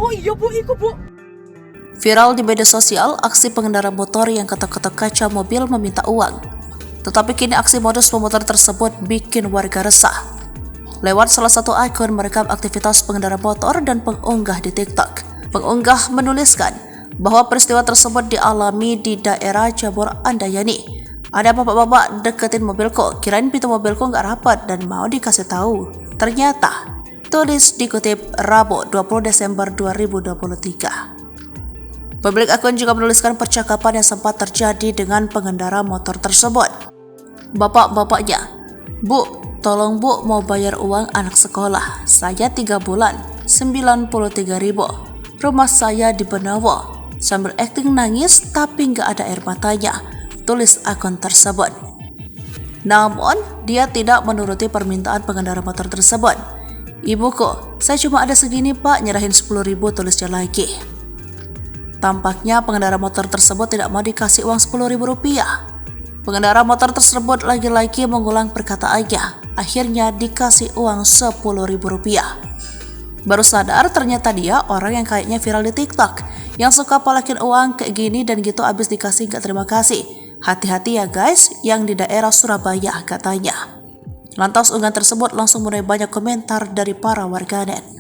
Oh iya Bu, iku Bu. Viral di media sosial, aksi pengendara motor yang ketok-ketok kaca mobil meminta uang. Tetapi kini aksi modus pemotor tersebut bikin warga resah. Lewat salah satu akun merekam aktivitas pengendara motor dan pengunggah di TikTok. Pengunggah menuliskan bahwa peristiwa tersebut dialami di daerah Jabur Andayani. Ada bapak-bapak deketin mobilku, kirain pintu mobilku nggak rapat dan mau dikasih tahu. Ternyata, tulis dikutip Rabu 20 Desember 2023. Pemilik akun juga menuliskan percakapan yang sempat terjadi dengan pengendara motor tersebut. Bapak-bapaknya, Bu, tolong Bu mau bayar uang anak sekolah. Saya 3 bulan, 93.000. Rumah saya di Benawa. Sambil acting nangis tapi nggak ada air matanya, tulis akun tersebut. Namun, dia tidak menuruti permintaan pengendara motor tersebut. Ibuku, saya cuma ada segini Pak, nyerahin 10.000, tulisnya lagi. Tampaknya pengendara motor tersebut tidak mau dikasih uang 10.000 rupiah. Pengendara motor tersebut lagi-lagi mengulang perkataannya. Akhirnya dikasih uang 10.000 rupiah. Baru sadar ternyata dia orang yang kayaknya viral di TikTok, yang suka polakin uang kayak gini dan gitu abis dikasih gak terima kasih. Hati-hati ya guys, yang di daerah Surabaya katanya. Lantas unggahan tersebut langsung mulai banyak komentar dari para warganet.